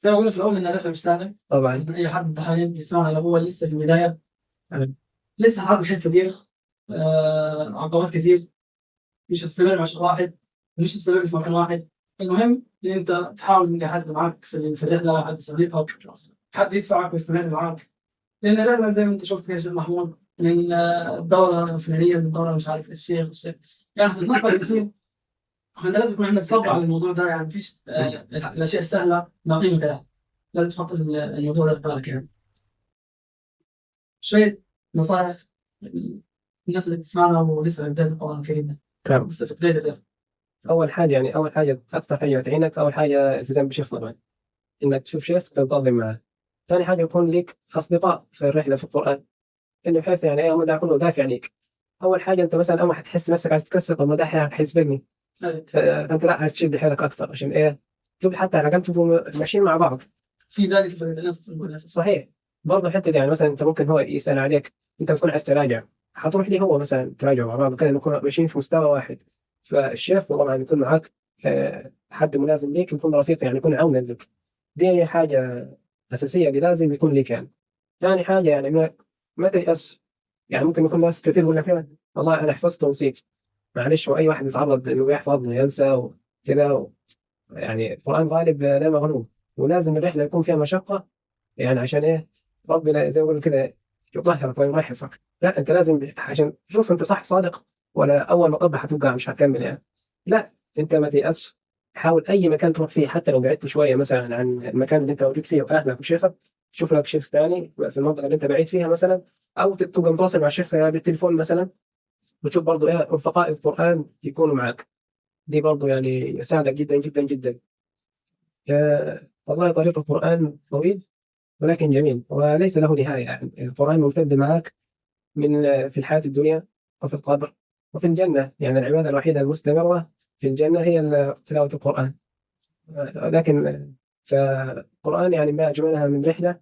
زي ما قلنا في الأول إن الرحلة مش سهلة طبعا. من أي حد حاليا بيسمعنا لو هو لسه في البداية، لسه حابب حاجات كتير، عقبات كتير، مش هتستمر مع شخص واحد، مش هتستمر في مكان واحد. المهم إن أنت تحاول إن حد معاك في الرحلة، حد صديقك، حد يدفعك ويستمر معاك. لأن الرحلة زي ما أنت شفت كده يا شيخ محمود، من الدورة الفلانية، من الدورة مش عارف الشيخ يعني هتتنقل كتير. فأنت لازم يكون عندك صبر على الموضوع ده، يعني مفيش الأشياء السهلة لا قيمة لها. لازم تحط الموضوع ده في بالك يعني. شوية نصائح الناس اللي بتسمعنا ولسه في بداية القرآن الكريم ده، تمام. لسه في بداية الرحلة. أول حاجة أكثر حاجة تعينك، أول حاجة التزام بشيخ طبعا، إنك تشوف شيخ تنتظم معه. ثاني حاجة يكون لك أصدقاء في الرحلة في القرآن، إنه بحيث يعني إيه هم دا يكونوا دافع ليك. أول حاجة أنت مثلا أول ما حتحس نفسك عايز تكسر، طب ما ده حيسبقني، فأنت لا عايز تشد حيلك أكثر عشان إيه تبقى حتى على الأقل تبقوا ماشيين مع بعض. في ذلك فليتنافس المتنافسون. صحيح. برضه حتى يعني مثلا أنت ممكن هو يسأل عليك، أنت بتكون عايز تراجع، حتروح ليه هو مثلا تراجعوا مع بعض وكذا، نكون ماشيين في مستوى واحد. فالشيخ طبعا يكون معاك حد ملازم ليك، يكون رفيق يعني يكون عونا لك. دي حاجة أساسية اللي لازم يكون لك يعني. ثاني حاجة يعني ما تيأس. يعني ممكن يكون ناس كثير يقول لك والله أنا حفظت ونسيت. معلش، وأي واحد يتعرض إنه يحفظ وينسى وكذا يعني القرآن غالب لا مغلوب، ولازم الرحلة يكون فيها مشقة. يعني عشان إيه؟ ربنا زي ما يقول كذا يطهرك ويمحصك. لا أنت لازم عشان تشوف أنت صح صادق ولا أول ما طب حتوقع مش هتكمل يعني. لا، أنت ما تيأسش. حاول أي مكان تروح فيه حتى لو بعدت شوية مثلا عن المكان اللي أنت موجود فيه وأهلك وشيخك، تشوف لك شيخ ثاني في المنطقة اللي أنت بعيد فيها مثلا، أو تبقى متواصل مع الشيخ بالتليفون مثلا، وتشوف برضو إيه رفقاء القرآن يكونوا معك. دي برضو يعني يساعدك جدا جدا جدا. والله طريق القرآن طويل ولكن جميل وليس له نهاية. يعني القرآن ممتد معك من في الحياة الدنيا وفي القبر وفي الجنة. يعني العبادة الوحيدة المستمرة في الجنة هي تلاوة القرآن. لكن فالقرآن يعني ما أجملها من رحلة.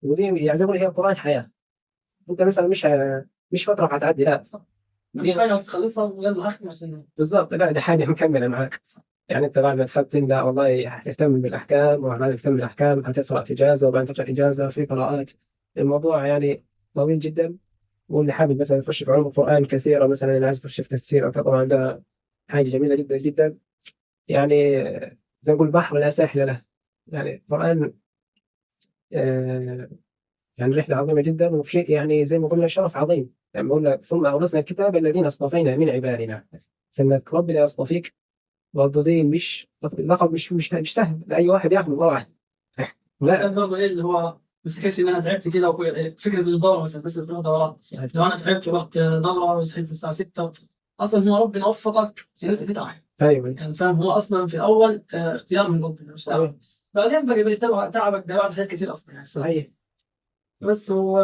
ودي يعني زي ما هي القرآن حياة. أنت مثلا مش فترة هتعدي، لا مش حاجة بس تخلصها ويلا أختم عشان بالضبط، لا دي حاجة مكملة معك. يعني أنت بعد ما تختم لا والله هتهتم بالأحكام، وبعد ما تهتم بالأحكام هتقرأ إجازة، وبعد ما تقرأ إجازة في قراءات. الموضوع يعني طويل جدا. واللي حابب مثلا يخش في علوم القرآن كثيرة، مثلا اللي عايز يخش في تفسير أو كذا، طبعا ده حاجة جميلة جدا جدا. يعني زي ما نقول بحر لا ساحل له. يعني القرآن آه، يعني رحلة عظيمة جدا، وفي شيء يعني زي ما قلنا شرف عظيم. يعني قلنا ثم أورثنا الكتاب الذين اصطفينا من عبادنا. فإنك ربنا يصطفيك برضه دي مش لقب مش سهل لأي واحد ياخذه طبعا. عشان لا برضه إيه اللي هو ما تفتكرش إن أنا تعبت كده فكرة الدورة مثلا بس بتروح دورات. لو أنا تعبت ورحت دورة وصحيت الساعة 6، أصلا هو ربنا وفقك إن أنت تتعب. أيوه يعني فاهم، هو أصلا في الأول اختيار من ربنا مش تعب. بعدين بقى بيتبع تعبك ده بعد حاجات كتير أصلا يعني. صحيح. بس هو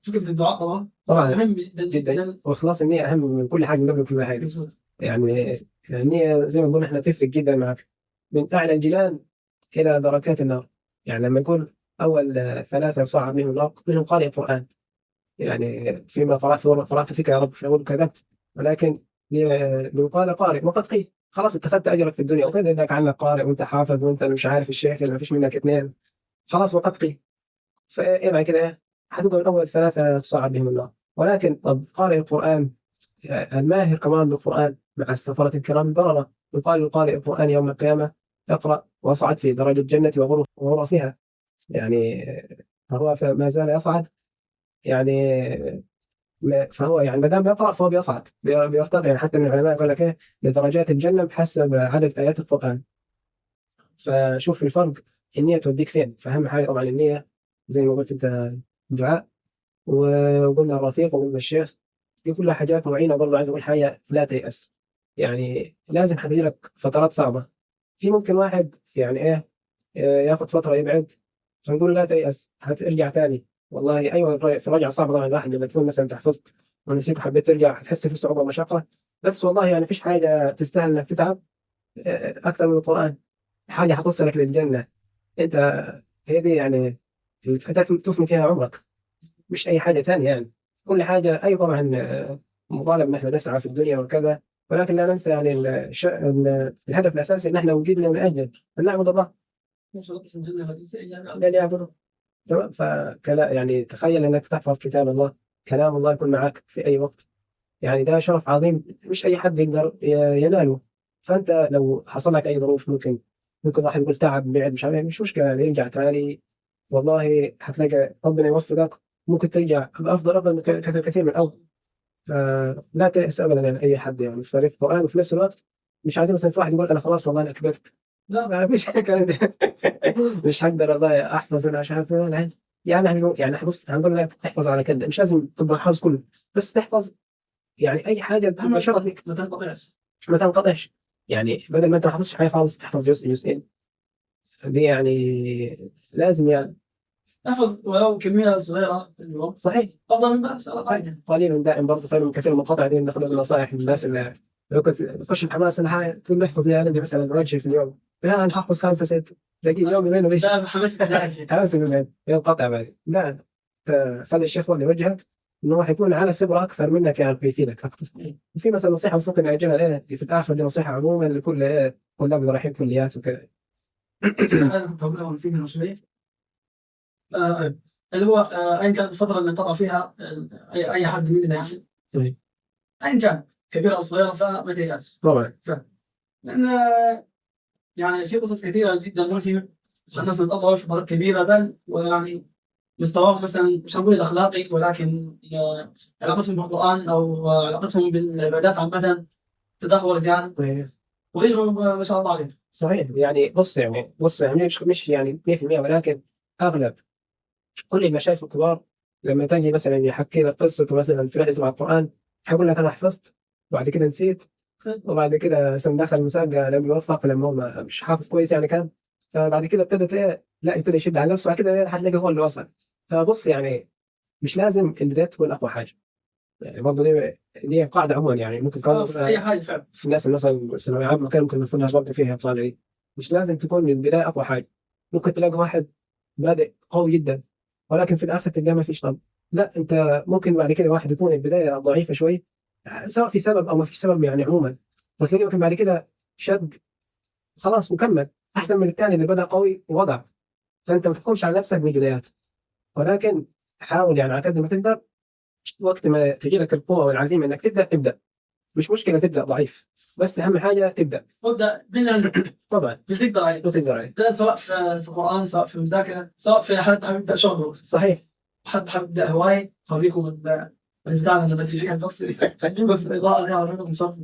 فكرة الدعاء طبعا طبعا مهم جدا جدا، جدا. واخلاص النية اهم من كل حاجه، من قبل كل حاجه. مظبوط. يعني النية زي ما نقول احنا تفرق جدا معك، من اعلى الجنان الى دركات النار. يعني لما يقول اول ثلاثه يصعد منهم النار منهم قارئ القران. يعني فيما قرات فيك يا رب فيقول كذبت، ولكن لو قال قارئ وقد قيل خلاص انت اخذت اجرك في الدنيا، وكذا انك عنك قارئ وانت حافظ وانت مش عارف الشيخ اللي ما فيش منك اثنين، خلاص وقد قيل. فايه معنى كده ايه؟ حتبقى من اول ثلاثه تصعد بهم النار. ولكن طب قارئ القران الماهر كمان بالقرآن مع السفرة الكرام البررة، يقال لقارئ القرآن يوم القيامة اقرأ واصعد في درجة الجنة وغرفها. يعني فهو ما زال يصعد. يعني فهو يعني ما دام بيقرأ فهو بيصعد بيرتقي. يعني حتى من العلماء يقول لك ايه لدرجات الجنة بحسب عدد آيات القرآن. فشوف الفرق، النية توديك فين. فأهم حاجة طبعا النية زي ما قلت أنت، الدعاء، وقلنا الرفيق وقلنا الشيخ. دي كلها حاجات معينة. برضه عايز أقول حاجة، لا تيأس. يعني لازم حتجي لك فترات صعبة. في ممكن واحد يعني إيه ياخد فترة يبعد، فنقول لا تيأس هترجع تاني. والله أيوة في الرجعة صعبة طبعا. الواحد لما تكون مثلا تحفظت ونسيت وحبيت ترجع هتحس في صعوبة ومشقة. بس والله يعني فيش حاجة تستاهل إنك تتعب أكثر من القرآن. حاجة حتوصلك للجنة أنت. هي دي يعني اللي تفني فيها عمرك، مش أي حاجة ثانية يعني. كل حاجة أي طبعا مطالب نحن نسعى في الدنيا وكذا، ولكن لا ننسى يعني الهدف الأساسي أن احنا وجدنا من أجل أن نعبد الله. ما خلقت الجن والإنس إلا ليعبدون. إلا ليعبدون. تمام. فكلا يعني تخيل انك تحفظ كتاب الله، كلام الله يكون معك في اي وقت، يعني ده شرف عظيم مش اي حد يقدر يناله. فانت لو حصل لك اي ظروف، ممكن واحد يقول تعب بعد مش عارف، مش مشكله يعني يرجع ثاني، والله هتلاقي ربنا يوفقك، ممكن ترجع بافضل من كثير من الاول. فلا تيأس ابدا يعني اي حد يعني في طريق القران. وفي نفس الوقت مش عايزين مثلا في واحد يقول انا خلاص والله انا كبرت، لا ما فيش الكلام ده. مش هقدر والله احفظ انا مش عارف إيه. يعني يعني بص هنقول لك احفظ على كده، مش لازم تبقى حافظ كله، بس تحفظ يعني اي حاجه تبقى شرف لك، ما تنقطعش. ما تنقطعش. يعني بدل ما انت ما حفظتش حاجه خالص، تحفظ جزء جزئين، دي يعني لازم يعني. احفظ ولو كمية صغيرة في اليوم صحيح. أفضل من بلاش على الأقل. قليل دائم برضه خير من كثير من منقطع، دي ناخذ النصائح من الناس اللي لو كنت تخش الحماس ولا حاجه تقول له احفظ يا ولدي مثلا وجهي في اليوم، لا انا حافظ خمسه سته، تلاقي اليوم يومين وبيش. لا حماس بداية. حماس يومين ينقطع بعدين. لا، خلي الشيخ هو اللي يوجهك، انه راح يكون على خبره اكثر منك يعني بيفيدك اكثر. وفي مثلا نصيحه بس ممكن ناجلها اللي في الاخر، دي نصيحه عموما لكل طلاب اللي رايحين كليات وكذا. أنا كنت أقولها ونسيت من شوي. اللي هو أيا كانت الفترة اللي انقطع فيها أي حد مننا يعني، طيب. أيا كانت كبيرة أو صغيرة، فما تيأس. طبعا. لأن يعني في قصص كثيرة جدا ملهمة، الناس انقطعوا في فترات كبيرة، بل ويعني مستواهم مثلا مش هنقول الأخلاقي، ولكن علاقتهم بالقرآن أو علاقتهم بالعبادات عامة تدهورت يعني، طيب. وهجروا ما شاء الله عليهم. صحيح. يعني بص يعني مش يعني 100%، ولكن اغلب كل المشايخ الكبار لما تجي مثلا يحكي لك قصته مثلا في رحلته مع القرآن، حيقول لك أنا حفظت وبعد كده نسيت، وبعد كده مثلا دخل مسابقة لم يوفق لما هو مش حافظ كويس يعني كان، فبعد كده ابتدت لا ابتدى يشد على نفسه، بعد كده هتلاقي هو اللي وصل. فبص يعني مش لازم البداية تكون أقوى حاجة، يعني برضه دي قاعدة عموما يعني ممكن كمان في أي حاجة فعلا. في الناس اللي مثلا ثانوية عامة كان ممكن ناخدها برضه فيها أبطال دي، مش لازم تكون من البداية أقوى حاجة. ممكن تلاقي واحد بادئ قوي جدا ولكن في الآخر تلقاه ما فيش طب. لا، أنت ممكن بعد كده واحد يكون البداية ضعيفة شوي، سواء في سبب أو ما في سبب يعني عموما، وتلاقيه ممكن بعد كده شد خلاص وكمل أحسن من الثاني اللي بدأ قوي ووضع. فأنت ما تحكمش على نفسك من البدايات، ولكن حاول يعني على قد ما تقدر وقت ما تجي لك القوة والعزيمة إنك تبدأ. مش مشكلة تبدأ ضعيف، بس أهم حاجة تبدأ. وابدأ باللي عندك. طبعا. بتقدر عليه. وتقدر عليه. ده سواء في القرآن، سواء في المذاكرة، سواء في حد حابب يبدأ شغله، صحيح. حد حابب يبدأ هواية. أوريكم البتاع اللي بدي فيها البوكس دي، بس الإضاءة دي أوريكم صوت